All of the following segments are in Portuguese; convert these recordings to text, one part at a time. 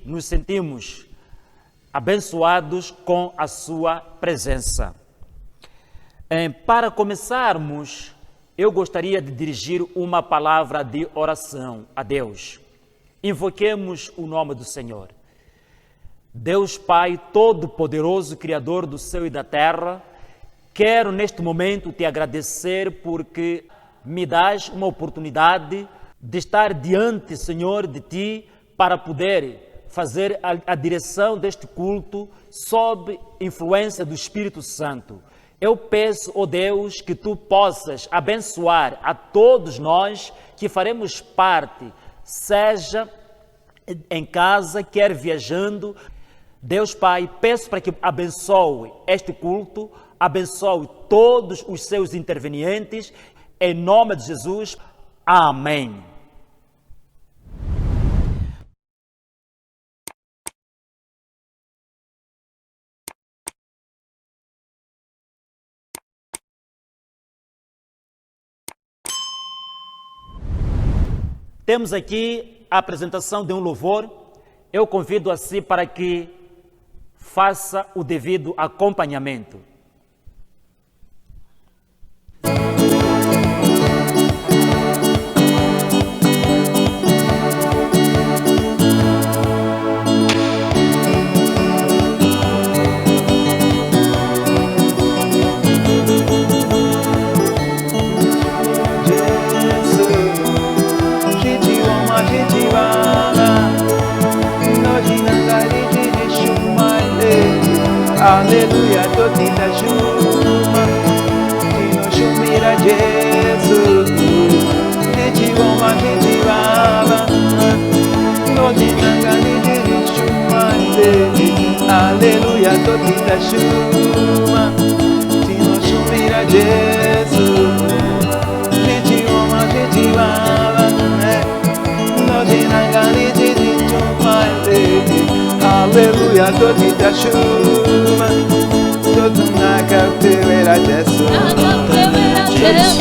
nos sentimos abençoados com a sua presença. Para começarmos, eu gostaria de dirigir uma palavra de oração a Deus. Invoquemos o nome do Senhor. Deus Pai Todo-Poderoso, Criador do céu e da terra, quero neste momento te agradecer porque me dás uma oportunidade de estar diante, Senhor, de Ti, para poder fazer a direção deste culto sob influência do Espírito Santo. Eu peço, ó Deus, que Tu possas abençoar a todos nós que faremos parte, seja em casa, quer viajando. Deus Pai, peço para que abençoe este culto, abençoe todos os seus intervenientes, em nome de Jesus. Amém. Temos aqui a apresentação de um louvor. Eu convido a si para que faça o devido acompanhamento. Aleluia, todita chuma, Tino shumira Jesus, Niti woma niti baba, Nodinanga niti chuma, Aleluia, todita chuma, Tino shumira Jesus, Niti woma niti baba, Nodinanga niti chuma, Aleluia, todita chuma, todo na cautela Jesus,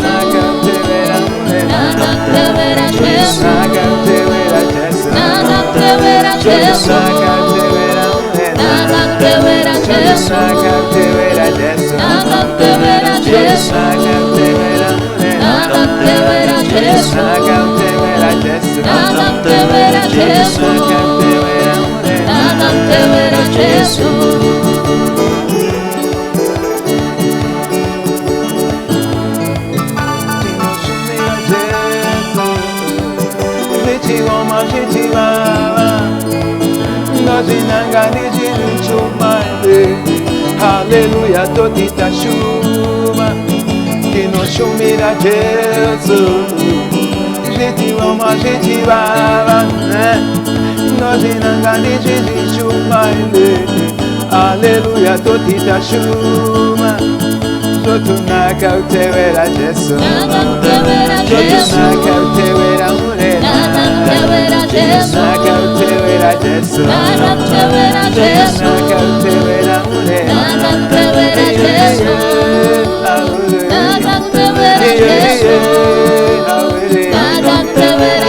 na cautela mulher, na cautela Jesus, na cautela Jesus, na cautela Jesus, na cautela mulher, na cautela Jesus, na cautela Jesus, na cautela Jesus, na cautela mulher, na cautela Jesus, na cautela Jesus, na cautela Jesus, na cautela mulher, na cautela Jesus. Gente baba, nós inangani de chumale, aleluia, todita chuva, que nos chumira Jesus. Gente baba, nós inangani de chumale, aleluia, todita chuva. Todo na cautela Jesus, na cautela Jesus, na cautela mulher, na cautela Jesus, na cautela Jesus, na cautela Jesus, na cautela mulher, na cautela Jesus, na cautela Jesus, na cautela Jesus, na cautela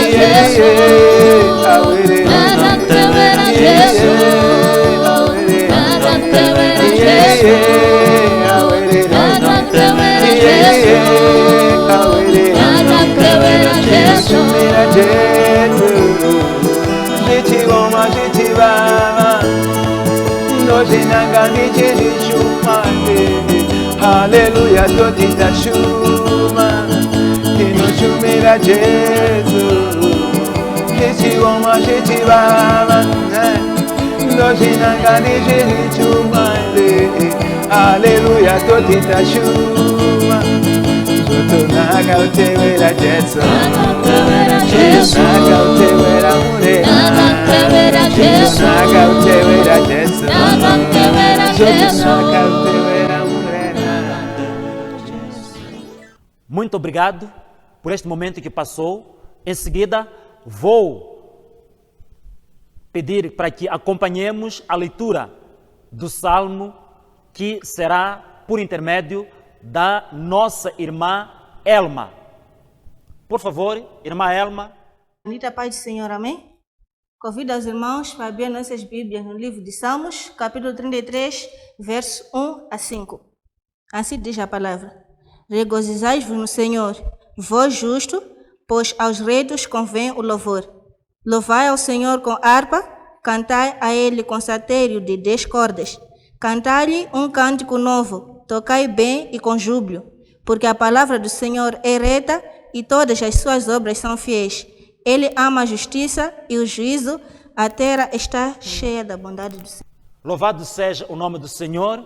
Jesus. Gente baba, nós inangani de chumale, aleluia, todita chuma, que nos chumira Jesus. Gente baba, nós inangani de chumale, aleluia, todita chuma. Soto na cautela Jesus, na cautela Jesus, na cautela mulher, na cautela Jesus, na cautela Jesus, na cautela Jesus, na cautela mulher. Muito obrigado por este momento que passou. Em seguida, vou pedir para que acompanhemos a leitura do Salmo, que será por intermédio da nossa irmã Elma. Por favor, irmã Elma. Bonita paz do Senhor, amém? Convido os irmãos para abrir nossas Bíblias no livro de Salmos, capítulo 33, verso 1 a 5. Assim diz a palavra: Regozijai-vos no Senhor, vós justo, pois aos retos convém o louvor. Louvai ao Senhor com harpa, cantai a Ele com saltério de 10 cordas. Cantai-lhe um cântico novo, tocai bem e com júbilo, porque a palavra do Senhor é reta e todas as suas obras são fiéis. Ele ama a justiça e o juízo, a terra está cheia da bondade do Senhor. Louvado seja o nome do Senhor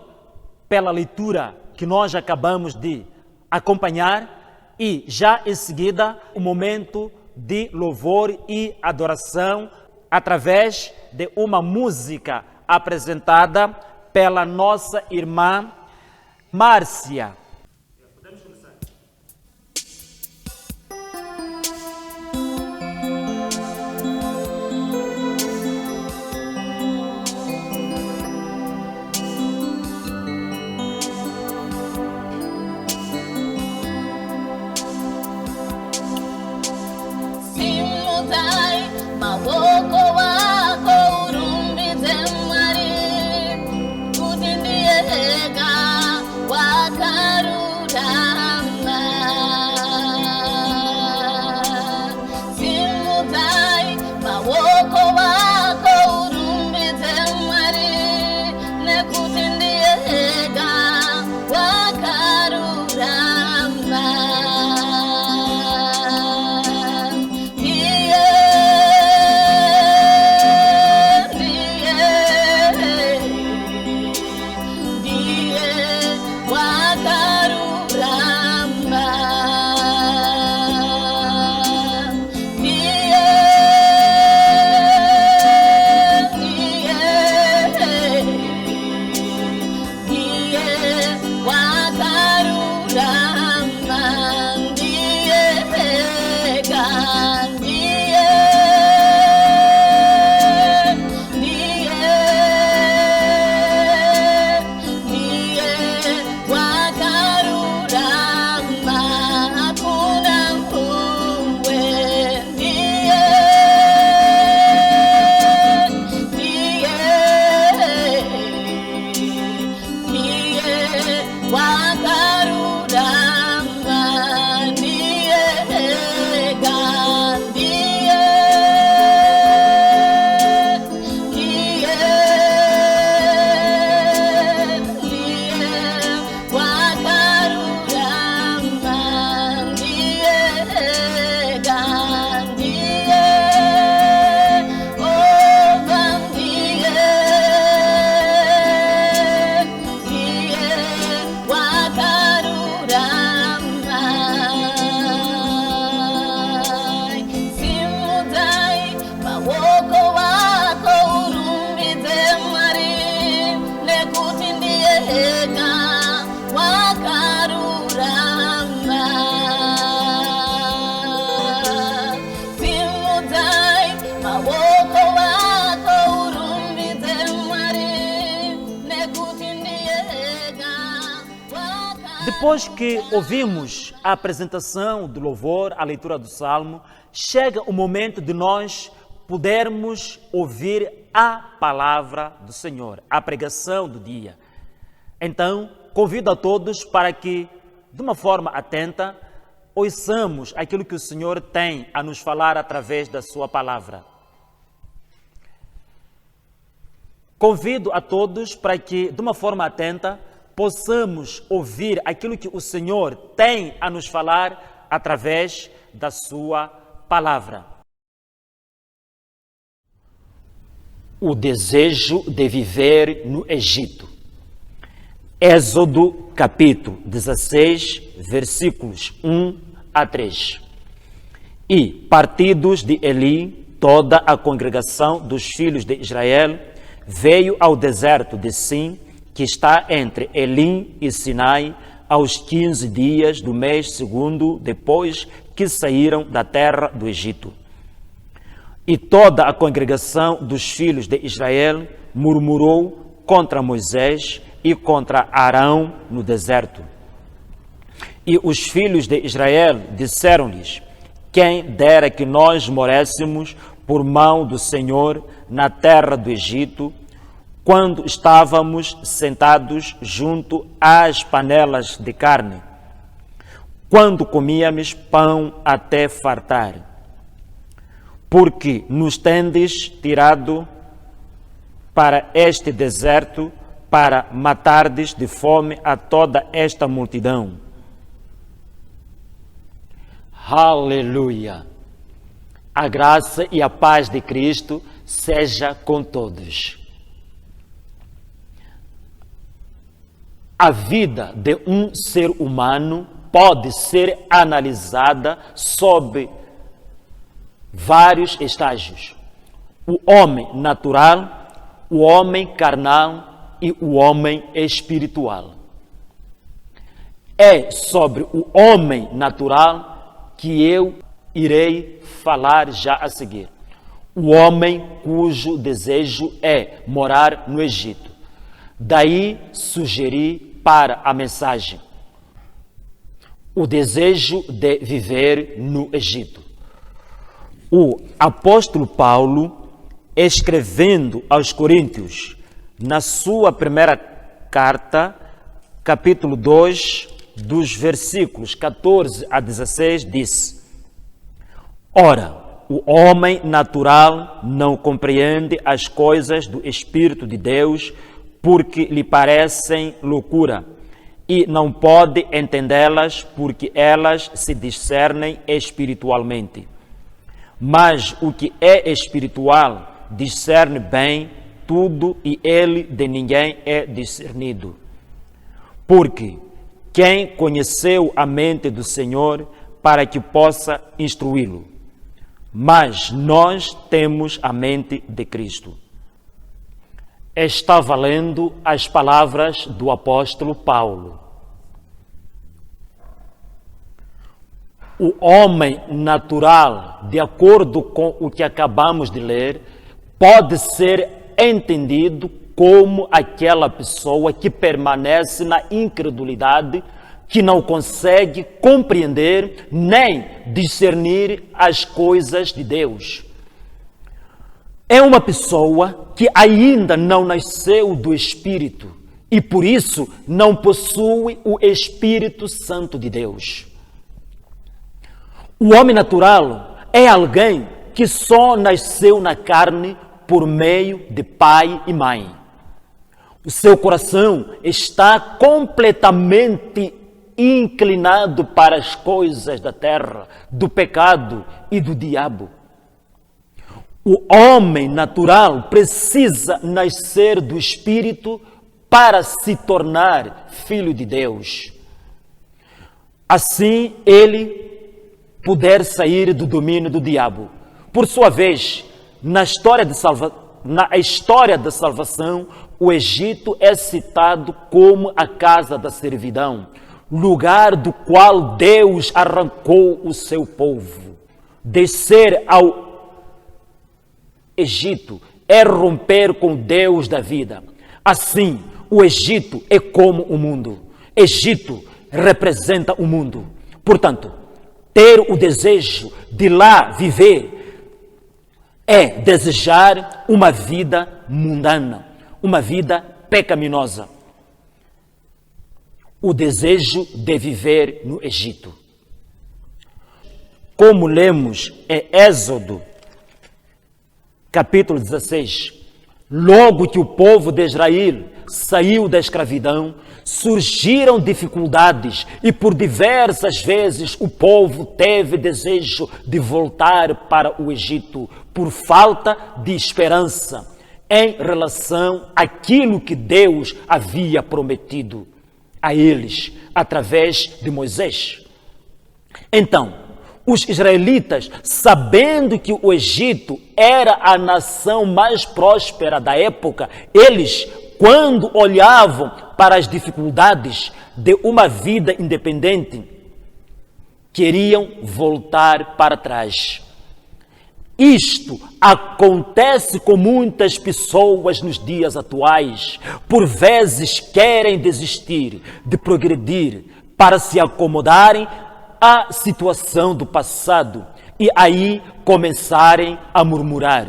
pela leitura que nós acabamos de acompanhar e já em seguida o momento de louvor e adoração através de uma música apresentada pela nossa irmã Márcia. Depois que ouvimos a apresentação do louvor, a leitura do Salmo, chega o momento de nós podermos ouvir a palavra do Senhor, a pregação do dia. Então, convido a todos para que, de uma forma atenta, ouçamos aquilo que o Senhor tem a nos falar através da sua palavra. Convido a todos para que, de uma forma atenta, possamos ouvir aquilo que o Senhor tem a nos falar através da sua palavra. O desejo de viver no Egito. Êxodo capítulo 16, versículos 1 a 3. E, partidos de Eli, toda a congregação dos filhos de Israel veio ao deserto de Sim, que está entre Elim e Sinai, aos 15 dias do mês segundo, depois que saíram da terra do Egito. E toda a congregação dos filhos de Israel murmurou contra Moisés e contra Arão no deserto. E os filhos de Israel disseram-lhes: quem dera que nós moréssemos por mão do Senhor na terra do Egito, quando estávamos sentados junto às panelas de carne, quando comíamos pão até fartar, porque nos tendes tirado para este deserto para matardes de fome a toda esta multidão. Aleluia! A graça e a paz de Cristo seja com todos. A vida de um ser humano pode ser analisada sob vários estágios: o homem natural, o homem carnal e o homem espiritual. É sobre o homem natural que eu irei falar já a seguir. O homem cujo desejo é morar no Egito. Daí sugeri para a mensagem o desejo de viver no Egito. O apóstolo Paulo, escrevendo aos Coríntios, na sua primeira carta, capítulo 2, dos versículos 14 a 16, disse: Ora, o homem natural não compreende as coisas do Espírito de Deus, porque lhe parecem loucura, e não pode entendê-las, porque elas se discernem espiritualmente. Mas o que é espiritual discerne bem tudo, e ele de ninguém é discernido. Porque quem conheceu a mente do Senhor para que possa instruí-lo? Mas nós temos a mente de Cristo. Estava lendo as palavras do apóstolo Paulo. O homem natural, de acordo com o que acabamos de ler, pode ser entendido como aquela pessoa que permanece na incredulidade, que não consegue compreender nem discernir as coisas de Deus. É uma pessoa que ainda não nasceu do Espírito e, por isso, não possui o Espírito Santo de Deus. O homem natural é alguém que só nasceu na carne por meio de pai e mãe. O seu coração está completamente inclinado para as coisas da terra, do pecado e do diabo. O homem natural precisa nascer do Espírito para se tornar filho de Deus. Assim, ele poder sair do domínio do diabo. Por sua vez, na história da salvação, o Egito é citado como a casa da servidão, lugar do qual Deus arrancou o seu povo. Descer ao Egito é romper com Deus da vida. Assim, o Egito é como o mundo. Egito representa o mundo. Portanto, ter o desejo de lá viver é desejar uma vida mundana, uma vida pecaminosa. O desejo de viver no Egito. Como lemos em Êxodo, capítulo 16, logo que o povo de Israel saiu da escravidão, surgiram dificuldades e por diversas vezes o povo teve desejo de voltar para o Egito por falta de esperança em relação àquilo que Deus havia prometido a eles através de Moisés. Então, os israelitas, sabendo que o Egito era a nação mais próspera da época, eles, quando olhavam para as dificuldades de uma vida independente, queriam voltar para trás. Isto acontece com muitas pessoas nos dias atuais. Por vezes querem desistir de progredir para se acomodarem à situação do passado e aí começarem a murmurar.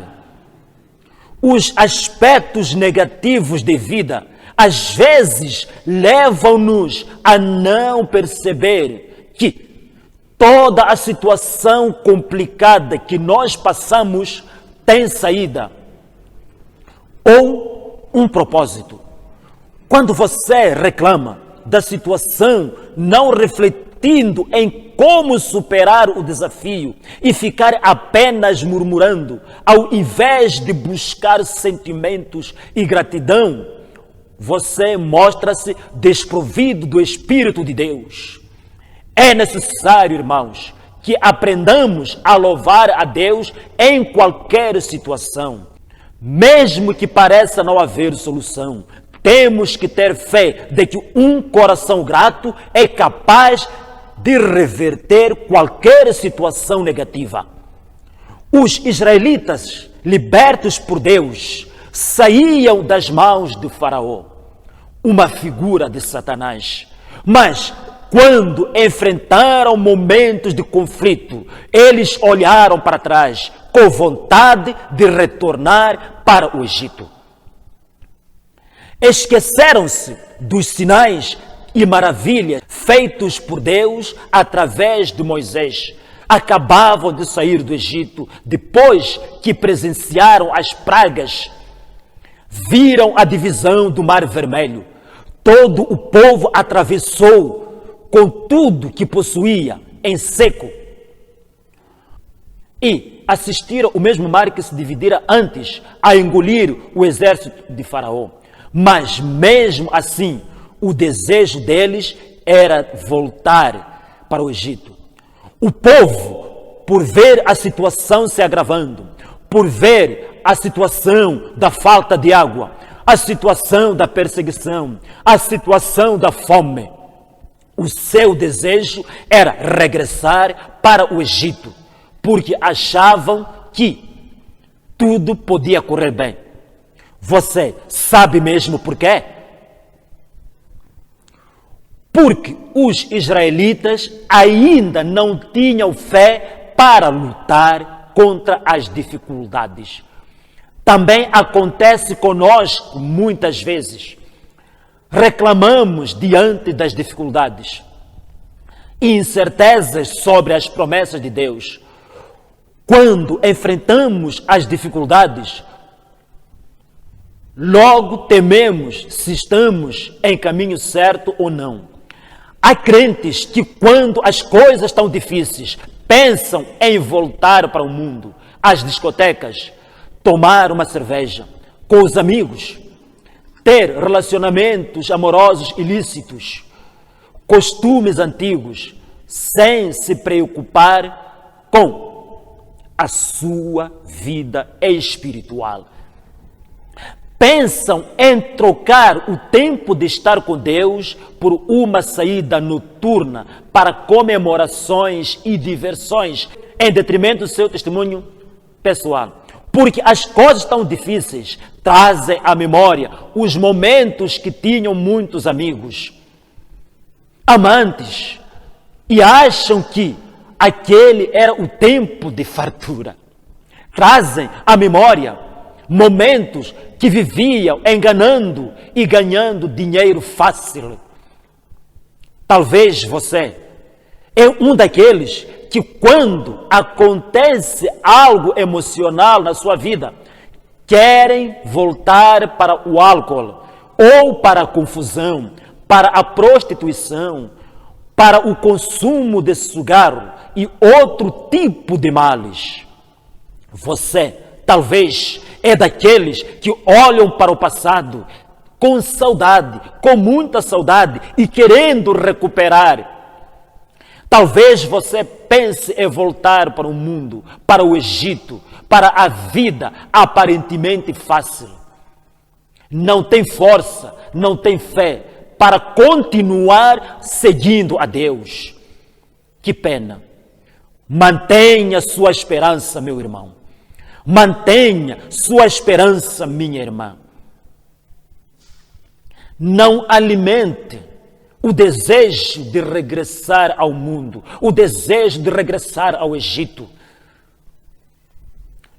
Os aspectos negativos de vida às vezes levam-nos a não perceber que toda a situação complicada que nós passamos tem saída ou um propósito. Quando você reclama da situação, não refletindo em como superar o desafio e ficar apenas murmurando, ao invés de buscar sentimentos e gratidão, você mostra-se desprovido do Espírito de Deus. É necessário, irmãos, que aprendamos a louvar a Deus em qualquer situação. Mesmo que pareça não haver solução, temos que ter fé de que um coração grato é capaz de reverter qualquer situação negativa. Os israelitas, libertos por Deus, saíam das mãos do faraó, uma figura de Satanás. Mas quando enfrentaram momentos de conflito, eles olharam para trás com vontade de retornar para o Egito. Esqueceram-se dos sinais e maravilhas feitos por Deus através de Moisés. Acabavam de sair do Egito depois que presenciaram as pragas. Viram a divisão do Mar Vermelho. Todo o povo atravessou com tudo que possuía em seco. E assistiram o mesmo mar que se dividira antes a engolir o exército de Faraó. Mas mesmo assim, o desejo deles era voltar para o Egito. O povo, por ver a situação se agravando, por ver a situação da falta de água, a situação da perseguição, a situação da fome, o seu desejo era regressar para o Egito, porque achavam que tudo podia correr bem. Você sabe mesmo por quê? Porque os israelitas ainda não tinham fé para lutar contra as dificuldades. Também acontece conosco muitas vezes. Reclamamos diante das dificuldades e incertezas sobre as promessas de Deus. Quando enfrentamos as dificuldades, logo tememos se estamos em caminho certo ou não. Há crentes que, quando as coisas estão difíceis, pensam em voltar para o mundo, às discotecas, tomar uma cerveja com os amigos, ter relacionamentos amorosos ilícitos, costumes antigos, sem se preocupar com a sua vida espiritual. Pensam em trocar o tempo de estar com Deus por uma saída noturna para comemorações e diversões, em detrimento do seu testemunho pessoal. Porque as coisas tão difíceis trazem à memória os momentos que tinham muitos amigos, amantes, e acham que aquele era o tempo de fartura. Trazem à memória momentos que viviam enganando e ganhando dinheiro fácil. Talvez você é um daqueles que, quando acontece algo emocional na sua vida, querem voltar para o álcool, ou para a confusão, para a prostituição, para o consumo de cigarro e outro tipo de males. Você, talvez, é daqueles que olham para o passado com saudade, com muita saudade e querendo recuperar. Talvez você pense em voltar para o mundo, para o Egito, para a vida aparentemente fácil. Não tem força, não tem fé para continuar seguindo a Deus. Que pena. Mantenha sua esperança, meu irmão. Mantenha sua esperança, minha irmã. Não alimente o desejo de regressar ao mundo, o desejo de regressar ao Egito.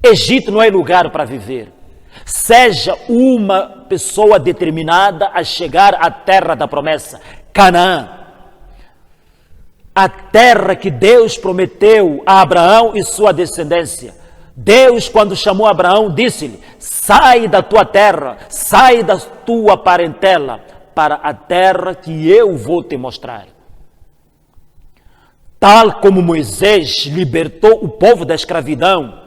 Egito não é lugar para viver. Seja uma pessoa determinada a chegar à terra da promessa, Canaã. A terra que Deus prometeu a Abraão e sua descendência. Deus, quando chamou Abraão, disse-lhe: sai da tua terra, sai da tua parentela, para a terra que eu vou te mostrar. Tal como Moisés libertou o povo da escravidão,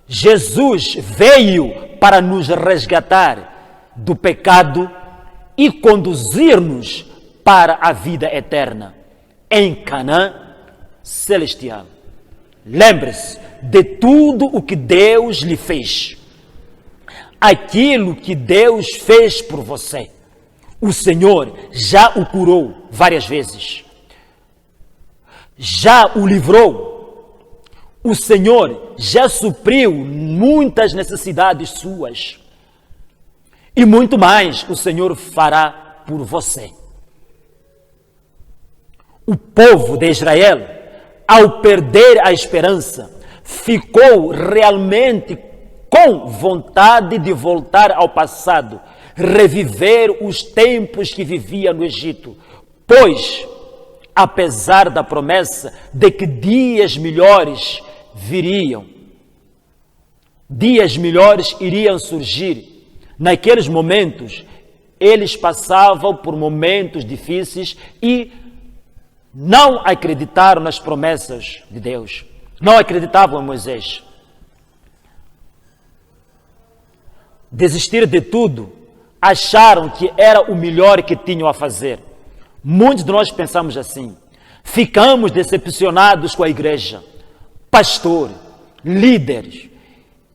Jesus veio para nos resgatar do pecado e conduzir-nos para a vida eterna em Canaã celestial. Lembre-se de tudo o que Deus lhe fez. Aquilo que Deus fez por você. O Senhor já o curou várias vezes. Já o livrou. O Senhor já supriu muitas necessidades suas. E muito mais o Senhor fará por você. O povo de Israel, ao perder a esperança, ficou realmente com vontade de voltar ao passado, reviver os tempos que vivia no Egito, pois, apesar da promessa de que dias melhores viriam, dias melhores iriam surgir, naqueles momentos, eles passavam por momentos difíceis e não acreditaram nas promessas de Deus. Não acreditavam em Moisés. Desistiram de tudo. Acharam que era o melhor que tinham a fazer. Muitos de nós pensamos assim. Ficamos decepcionados com a igreja, pastor, líderes,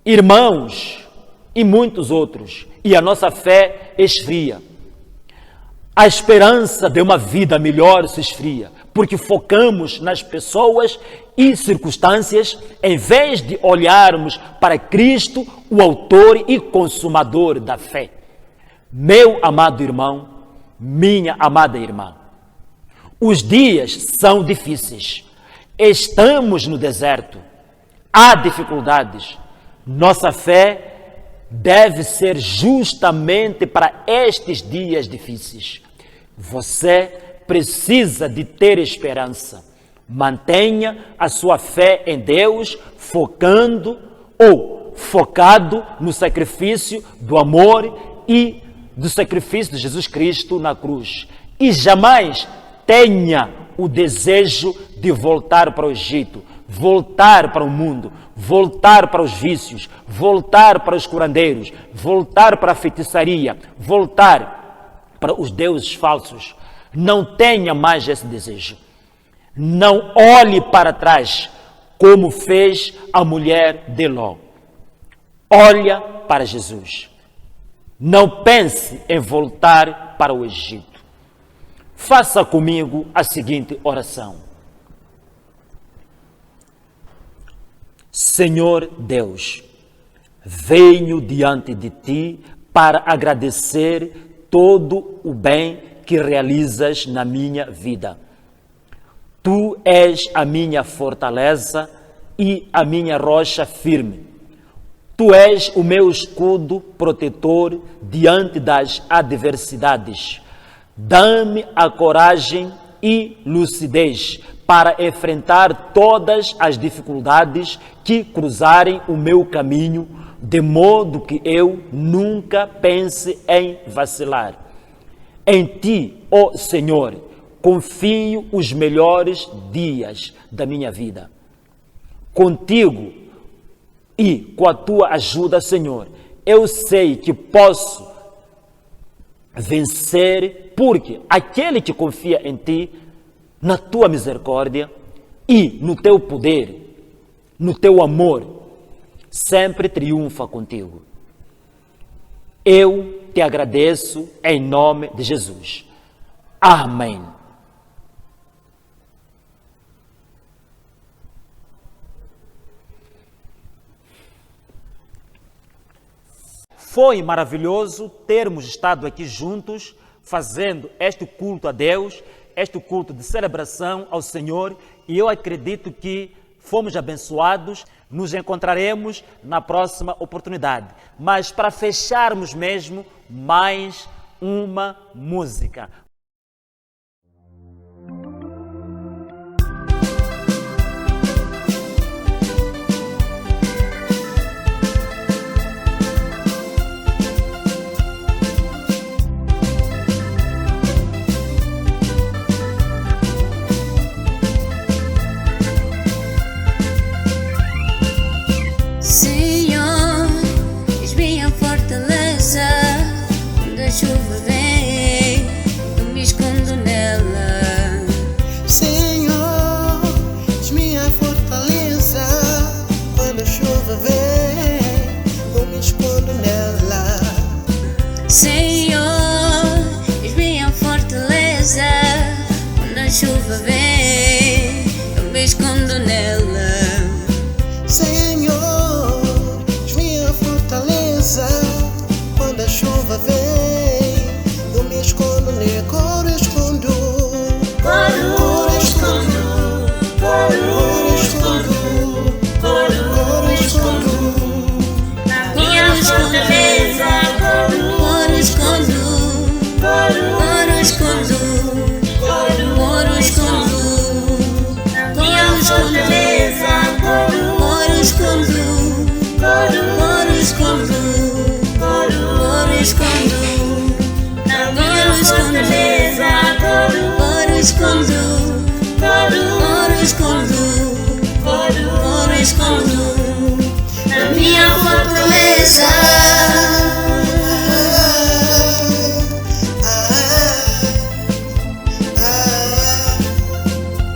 irmãos e muitos outros. E a nossa fé esfria. A esperança de uma vida melhor se esfria, porque focamos nas pessoas e circunstâncias, em vez de olharmos para Cristo, o autor e consumador da fé. Meu amado irmão, minha amada irmã, os dias são difíceis. Estamos no deserto. Há dificuldades. Nossa fé deve ser justamente para estes dias difíceis. Você precisa de ter esperança. Mantenha a sua fé em Deus, focado no sacrifício do amor e do sacrifício de Jesus Cristo na cruz. E jamais tenha o desejo de voltar para o Egito, voltar para o mundo, voltar para os vícios, voltar para os curandeiros, voltar para a feitiçaria, voltar para os deuses falsos. Não tenha mais esse desejo. Não olhe para trás como fez a mulher de Ló. Olha para Jesus. Não pense em voltar para o Egito. Faça comigo a seguinte oração. Senhor Deus, venho diante de Ti para agradecer todo o bem que realizas na minha vida. Tu és a minha fortaleza e a minha rocha firme. Tu és o meu escudo protetor diante das adversidades. Dá-me a coragem e lucidez para enfrentar todas as dificuldades que cruzarem o meu caminho, de modo que eu nunca pense em vacilar. Em Ti, ó Senhor, confio os melhores dias da minha vida. Contigo e com a Tua ajuda, Senhor, eu sei que posso vencer, porque aquele que confia em Ti, na Tua misericórdia e no Teu poder, no Teu amor, sempre triunfa contigo. Eu te agradeço em nome de Jesus. Amém. Foi maravilhoso termos estado aqui juntos, fazendo este culto a Deus, este culto de celebração ao Senhor, e eu acredito que fomos abençoados. Nos encontraremos na próxima oportunidade. Mas para fecharmos mesmo, mais uma música. Senhor, és minha fortaleza. Quando a chuva vem, eu me escondo nela. Senhor, és minha fortaleza. Quando a chuva vem, eu me escondo nela. Senhor, és minha fortaleza. Quando a chuva vem, eu me escondo nela. Senhor, és minha fortaleza. Quando a chuva vem, eu me escondo nele. Coro escondo, coro escondo, coro escondo, coro escondo. Minha fortaleza, coro escondo, coro escondo, coro escondo. Minha fortaleza, coro escondo, coro escondo, coro escondo. Minha fortaleza, coro escondo, coro escondo, coro escondo. Na minha fortaleza.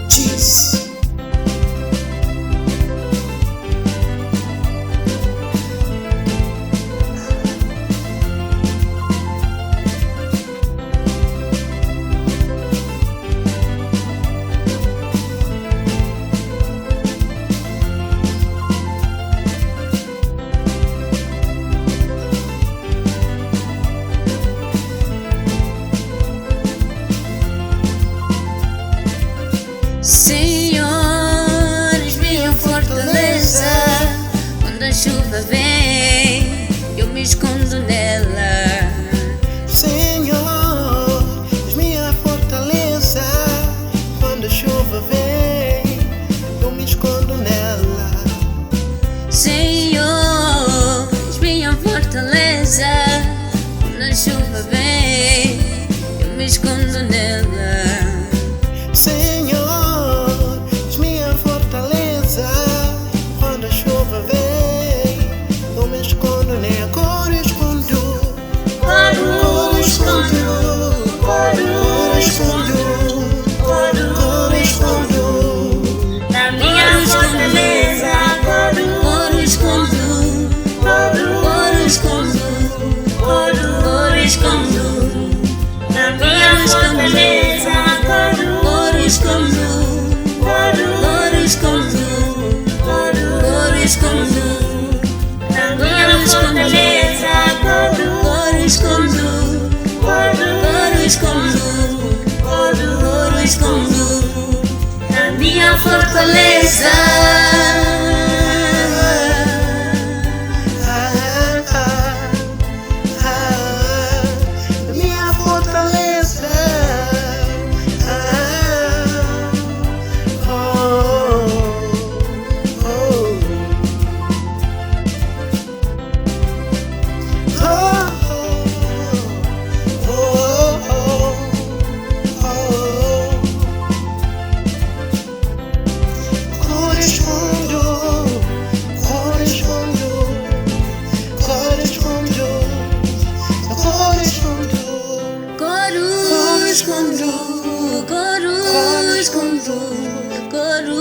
Jesus. Senhor, és minha fortaleza. Quando a chuva vem, eu me escondo nela. Senhor, és minha fortaleza. Quando a chuva vem, eu me escondo nela. Senhor, és minha fortaleza. Quando a chuva vem, eu me escondo nela. Senhor, és minha fortaleza. Quando a chuva vem, eu me escondo nela. Coro escondo, coro escondo, coro escondo, coro escondo. Na minha fortaleza, coro escondo, coro escondo, coro escondo. Na minha fortaleza, coro escondo, coro escondo, coro escondo. Na minha fortaleza, coro escondo, coro escondo, coro escondo. Na minha fortaleza. Minha fortaleza.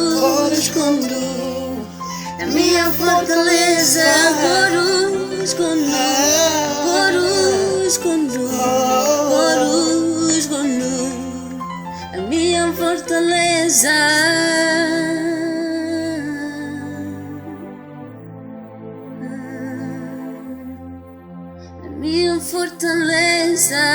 Coro escondo, a minha fortaleza. Coro escondo, coro escondo, coro escondo, a minha fortaleza. A minha fortaleza.